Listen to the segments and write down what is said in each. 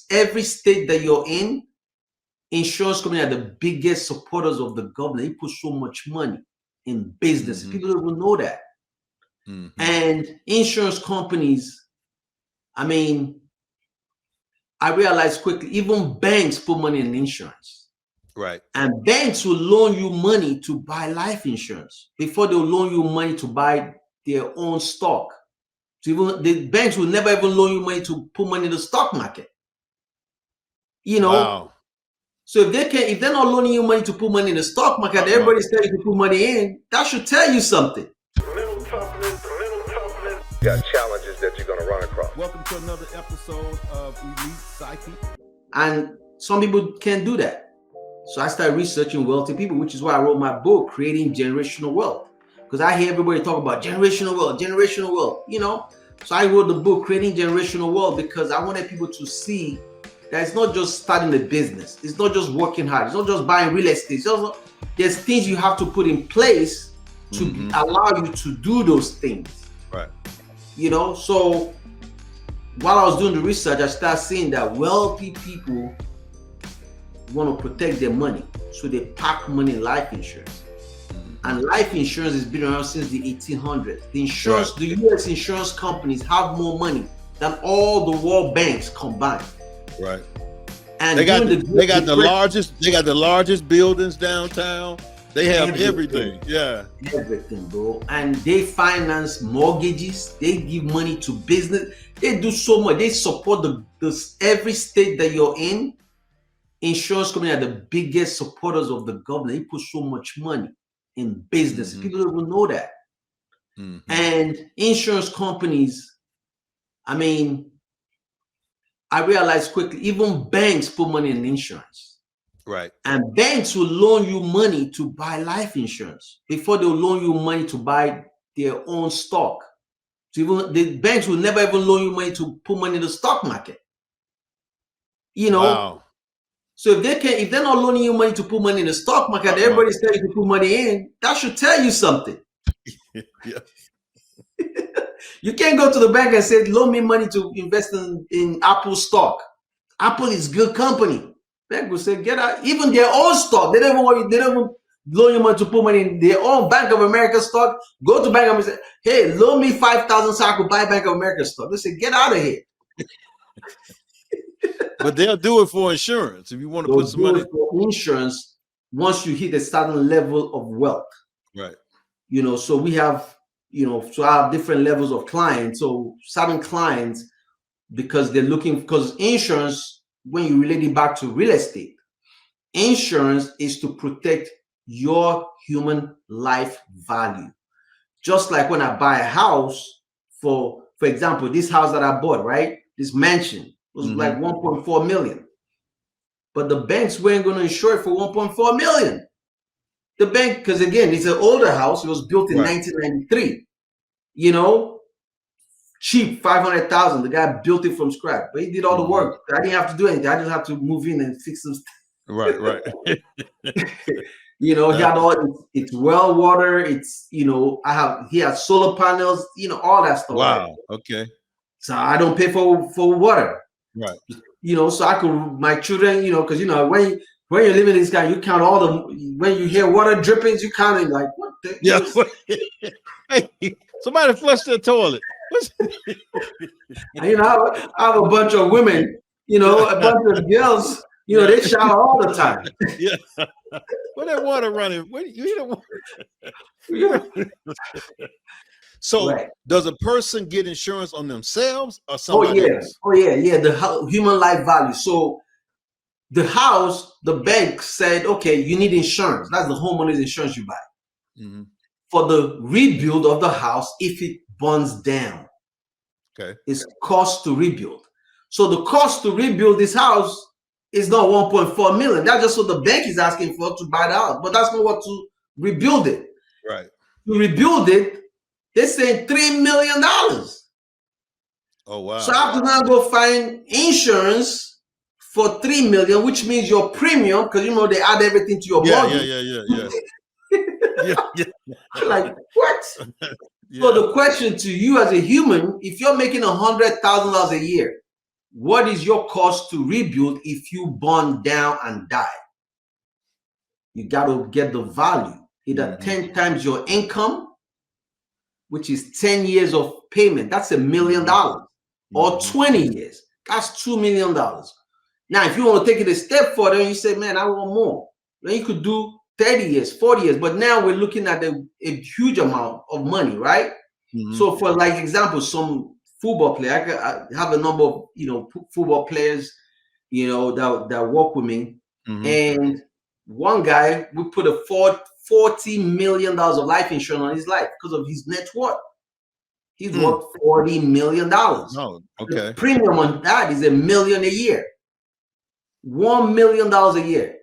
every state that you're in, insurance companies are the biggest supporters of the government. They put so much money in business. Mm-hmm. People don't even know that. Mm-hmm. And insurance companies, I mean, I realized quickly, even banks put money in insurance. Right. And banks will loan you money to buy life insurance before they'll loan you money to buy their own stock. So even the banks will never even loan you money to put money in the stock market. You know, wow. So if they're not loaning you money to put money in the stock market, everybody's telling you to put money in, that should tell you something. Little toughness. Got challenges that you're gonna run across. Welcome to another episode of Elite Psyche. And some people can't do that. So I started researching wealthy people, which is why I wrote my book, Creating Generational Wealth. Because I hear everybody talk about generational wealth, you know. So I wrote the book, Creating Generational Wealth, because I wanted people to see that it's not just starting a business. It's not just working hard. It's not just buying real estate. There's things you have to put in place to allow you to do those things. Right. You know, so while I was doing the research, I started seeing that wealthy people want to protect their money. So they pack money in life insurance. And life insurance has been around since the 1800s. The US insurance companies have more money than all the world banks combined. Right. And they got the largest buildings downtown. They have everything. Yeah. Everything, bro. And they finance mortgages. They give money to business. They do so much. They support every state that you're in. Insurance companies are the biggest supporters of the government. They put so much money in business. People don't even know that. And insurance companies, I mean, I realized quickly, even banks put money in insurance. Right. And banks will loan you money to buy life insurance before they'll loan you money to buy their own stock. So even the banks will never even loan you money to put money in the stock market. You know. Wow. So if they're not loaning you money to put money in the stock market, everybody's telling you to put money in, that should tell you something. Yeah. You can't go to the bank and say, loan me money to invest in Apple stock. Apple is good company. Bank will say, get out. Even their own stock, they don't even loan you money to put money in their own Bank of America stock. Go to Bank of America and say, hey, loan me 5,000 so I could buy Bank of America stock. They say, get out of here. But they'll do it for insurance if you want to put some money for insurance once you hit a certain level of wealth. Right. You know, so we have, so I have different levels of clients. So certain clients, because insurance, when you relate it back to real estate, insurance is to protect your human life value. Just like when I buy a house, for example, this house that I bought, right? This mansion was like 1.4 million. But the banks weren't going to insure it for 1.4 million. The bank, because again, it's an older house. It was built in 1993. You know, cheap, 500,000. The guy built it from scratch, but he did all the work. I didn't have to do anything. I just have to move in and fix some stuff. Right. You know, he had it's well water. It's, he has solar panels, all that stuff. Wow. Right? Okay. So I don't pay for water. Right. So I could, my children, because, when you're living in this guy, you count all the, when you hear water drippings, you count it like, what the? Yeah. Hey, somebody flushed the toilet. And, I have a bunch of women, a bunch of girls, they shower all the time. Yeah. Where that water running? Where you hear the water? So does a person get insurance on themselves or somebody else? Oh yeah. The human life value. So the house, the bank said, okay, you need insurance. That's the homeowner's insurance you buy. For the rebuild of the house if it burns down. Okay. It's cost to rebuild. So the cost to rebuild this house is not 1.4 million. That's just what the bank is asking for to buy the house. But that's not what to rebuild it. Right. To rebuild it, they're saying $3 million. Oh, wow. So I have to now go find insurance for $3 million, which means your premium, because they add everything to your mortgage. Yeah. Like, what? So the question to you as a human, if you're making $100,000 a year, what is your cost to rebuild if you burn down and die? You got to get the value, either 10 times your income, which is 10 years of payment. That's $1 million. Or 20 years. That's $2 million. Now, if you want to take it a step further and you say, man, I want more, then you could do 30 years, 40 years. But now we're looking at a huge amount of money, right? So for like example, some football player, I have a number of, football players, that work with me. And one guy, we put a $40 million of life insurance on his life because of his net worth. He's worth $40 million. Oh, okay. The premium on that is $1 million a year. $1 million a year.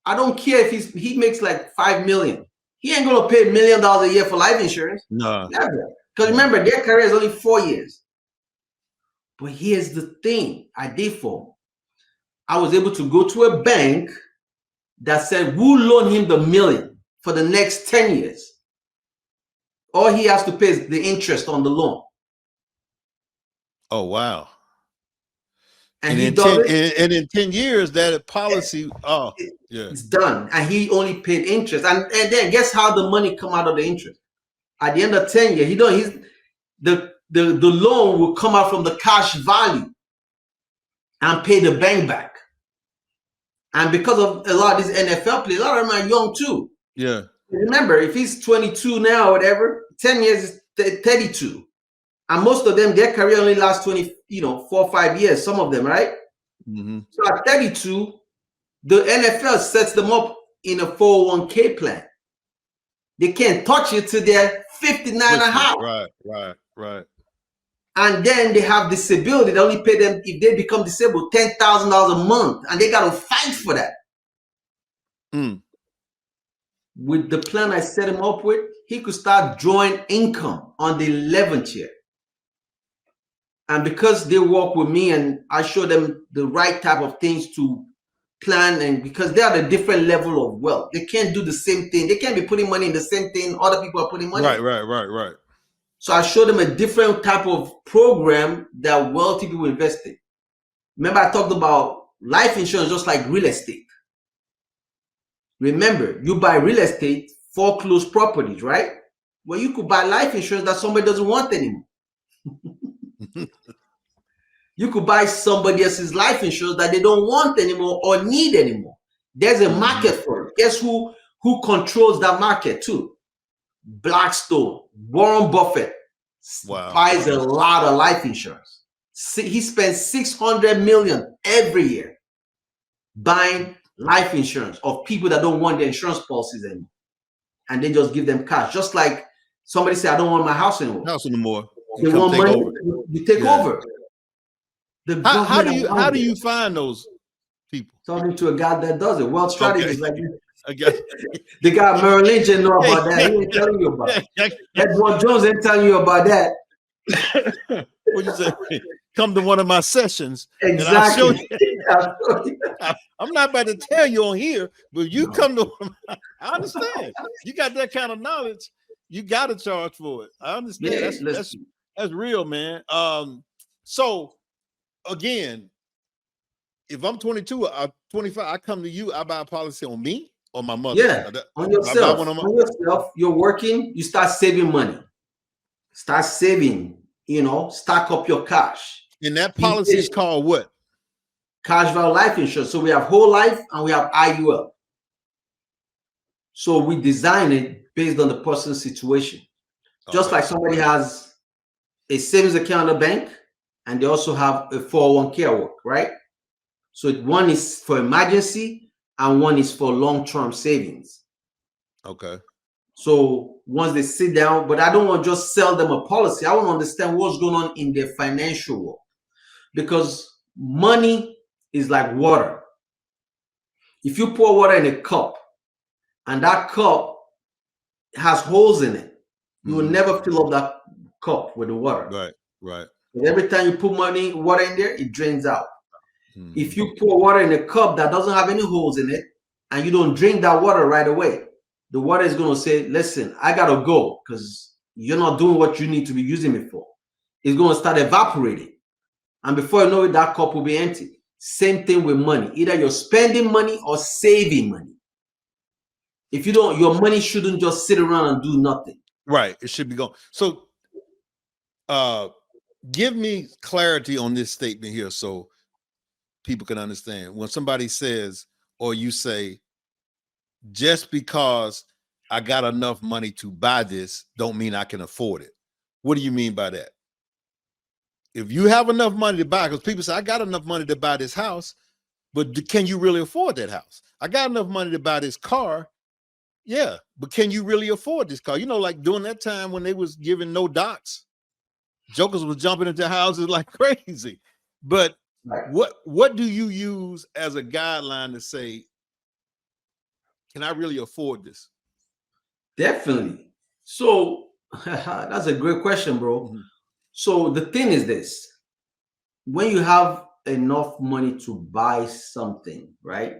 I don't care if he makes like $5 million. He ain't gonna pay $1 million a year for life insurance. No. Never. Because remember, their career is only 4 years. But here's the thing I did for him. I was able to go to a bank that said, we'll loan him the $1 million for the next 10 years. All he has to pay is the interest on the loan. Oh, wow. And he does it. And in 10 years, that policy, it's done. And he only paid interest. And then guess how the money come out of the interest? At the end of 10 years, the loan will come out from the cash value and pay the bank back. And because of a lot of these NFL players, a lot of them are young too. Yeah. Remember, if he's 22 now or whatever, 10 years is 32. And most of them, their career only lasts 4 or 5 years, some of them, right? So at 32, the NFL sets them up in a 401k plan. They can't touch it till they're 59 and a half. Right. And then they have disability. They only pay them, if they become disabled, $10,000 a month. And they got to fight for that. With the plan I set him up with, he could start drawing income on the 11th year. And because they work with me and I show them the right type of things to plan, and because they are at a different level of wealth, they can't do the same thing. They can't be putting money in the same thing other people are putting money in. Right. So I showed them a different type of program that wealthy people invest in. Remember, I talked about life insurance just like real estate. Remember, you buy real estate, foreclosed properties, right? Well, you could buy life insurance that somebody doesn't want anymore. You could buy somebody else's life insurance that they don't want anymore or need anymore. There's a market for it. Guess who controls that market too? Blackstone. Warren Buffett buys a lot of life insurance. He spends $600 million every year buying life insurance of people that don't want their insurance policies anymore. And they just give them cash. Just like somebody say, I don't want my house anymore. They want money, you take over. How do you find those people? Talking to a guy that does it. Wealth strategies like the guy Merrill Lynch didn't know about that. He ain't telling you about it. Edward Jones ain't telling you about that. What you say? Come to one of my sessions. Exactly. And I'll show you. I'm not about to tell you on here, but you come to one. I understand. You got that kind of knowledge. You got to charge for it. I understand. Yeah, that's real, man. So again, if I'm 22 or 25, I come to you, I buy a policy on me or my mother. Yeah, on yourself. On yourself. You're working, you start saving money. Start saving, stack up your cash. And that policy is called what? Cash value life insurance. So we have whole life and we have IUL. So we design it based on the person's situation. Just like somebody has a savings account at a bank and they also have a 401k at work, right? So one is for emergency and one is for long-term savings. Okay. So once they sit down, but I don't want to just sell them a policy. I want to understand what's going on in their financial world. Because money is like water. If you pour water in a cup and that cup has holes in it, you will never fill up that cup with the water. Right. But every time you put water in there, it drains out. If you pour water in a cup that doesn't have any holes in it and you don't drink that water right away, the water is going to say, listen, I got to go because you're not doing what you need to be using it for. It's going to start evaporating. And before you know it, that cup will be empty. Same thing with money. Either you're spending money or saving money. If you don't, your money shouldn't just sit around and do nothing. Right. It should be gone. So give me clarity on this statement here so people can understand. When somebody says, or you say, just because I got enough money to buy this, don't mean I can afford it. What do you mean by that? If you have enough money to buy, because people say, I got enough money to buy this house, but can you really afford that house? I got enough money to buy this car. Yeah, but can you really afford this car? You know, like during that time when they was giving no docs, jokers was jumping into houses like crazy. But what do you use as a guideline to say, can I really afford this? Definitely. So that's a great question, bro. Mm-hmm. So the thing is this: when you have enough money to buy something, right?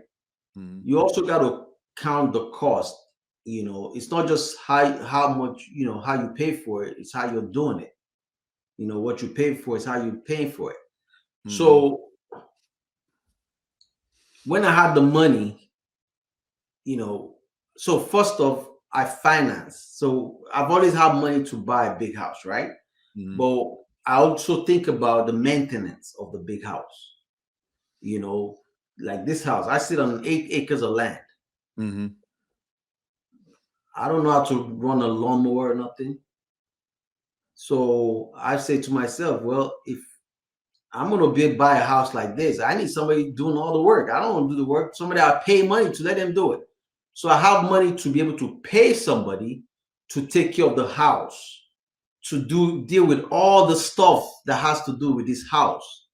Mm-hmm. You also got to count the cost. You know, it's not just how much, you know, how you pay for it, it's how you're doing it. You know, what you pay for is how you're paying for it. Mm-hmm. So when I had the money, you know, so first off, I finance. So I've always had money to buy a big house, right? Mm-hmm. But I also think about the maintenance of the big house. You know, like this house, I sit on 8 acres of land. Mm-hmm. I don't know how to run a lawnmower or nothing. So I say to myself, well, if I'm going to buy a house like this, I need somebody doing all the work. I don't want to do the work. Somebody I pay money to let them do it. So I have money to be able to pay somebody to take care of the house, to deal with all the stuff that has to do with this house.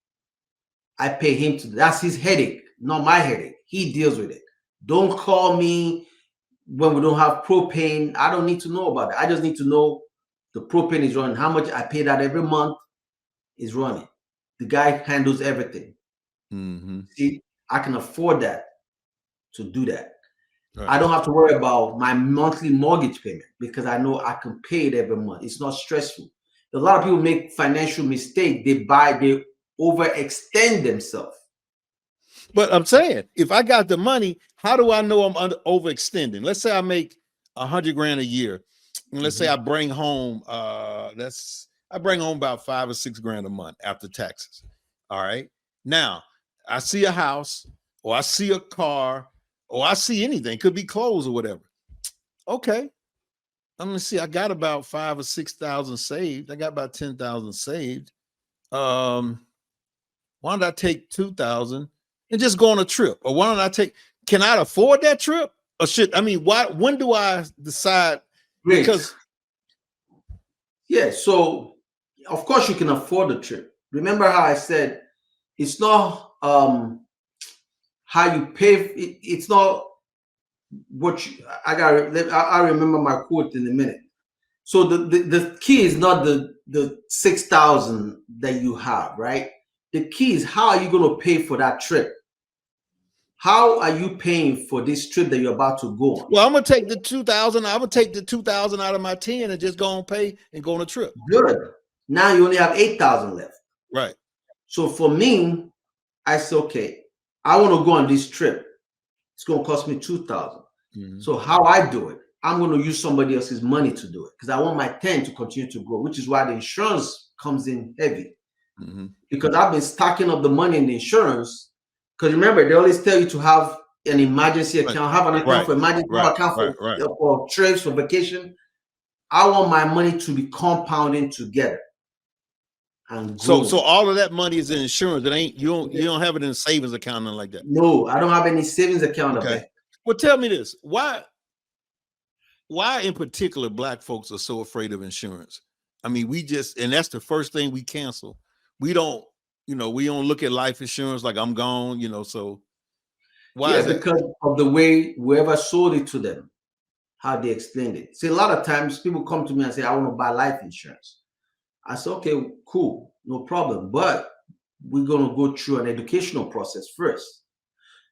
I pay him to, that's his headache, not my headache. He deals with it. Don't call me when we don't have propane. I don't need to know about it. I just need to know the propane is running, how much I pay that every month is running. The guy handles everything. Mm-hmm. See, I can afford that to do that. Right. I don't have to worry about my monthly mortgage payment because I know I can pay it every month. It's not stressful. A lot of people make financial mistake. They overextend themselves. But I'm saying, if I got the money, how do I know I'm overextending? Let's say I make $100,000 a year, and let's say I bring home I bring home about $5 or $6 grand a month after taxes. All right. Now I see a house, or I see a car, or I see anything, could be clothes or whatever. Okay. I'm gonna see. I got about 5,000 or 6,000 saved. I got about 10,000 saved. Why don't I take 2,000 and just go on a trip? Or why don't I can I afford that trip? Or when do I decide? Great. Because yeah, so of course you can afford the trip. Remember how I said it's not how you pay. It's not what you. I remember my quote in a minute. So the key is not the 6,000 that you have, right? The key is how are you going to pay for that trip? How are you paying for this trip that you're about to go on? Well, I'm gonna take the 2,000. I'm gonna take the 2,000 out of my 10 and just go and pay and go on a trip. Good. Now you only have 8,000 left. Right. So for me, I said, okay, I want to go on this trip. It's going to cost me 2,000. Mm-hmm. So how I do it, I'm going to use somebody else's money to do it because I want my 10 to continue to grow, which is why the insurance comes in heavy. Mm-hmm. Because I've been stacking up the money in the insurance. Because remember, they always tell you to have an emergency account, have an account for emergency, account for trips, for vacation. I want my money to be compounding together. And so all of that money is in insurance. It ain't you don't have it in a savings account, nothing like that. No, I don't have any savings account. Okay. Well, tell me this: why in particular Black folks are so afraid of insurance? I mean, and that's the first thing we cancel. We don't look at life insurance like I'm gone, so why is that? Because of the way whoever sold it to them, how they explained it. See, a lot of times people come to me and say, I want to buy life insurance. I said, okay, cool, no problem. But we're going to go through an educational process first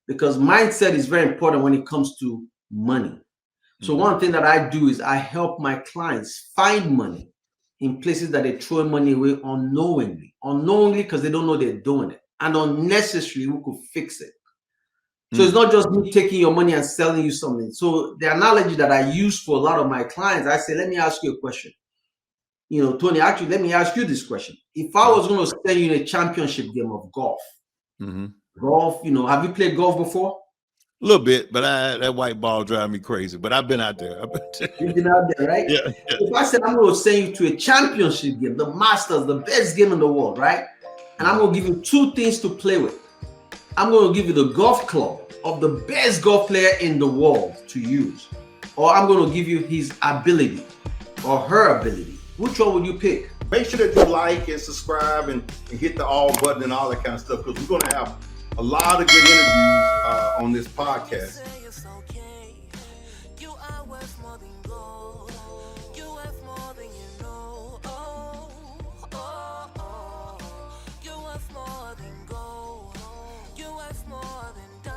because mindset is very important when it comes to money. So one thing that I do is I help my clients find money in places that they're throwing money away unknowingly because they don't know they're doing it, and unnecessarily we could fix it. So it's not just me taking your money and selling you something. So the analogy that I use for a lot of my clients, I say, let me ask you a question. Tony, actually, let me ask you this question. If I was going to send you in a championship game of golf, golf, have you played golf before? A little bit, but that white ball drive me crazy. But I've been out there. You've been out there, right? Yeah. If I said I'm going to send you to a championship game, the Masters, the best game in the world, right? And I'm going to give you 2 things to play with. I'm going to give you the golf club of the best golf player in the world to use, or I'm going to give you his ability or her ability. Which one would you pick? Make sure that you like and subscribe and hit the all button and all that kind of stuff, because we're going to have a lot of good interviews on this podcast. More than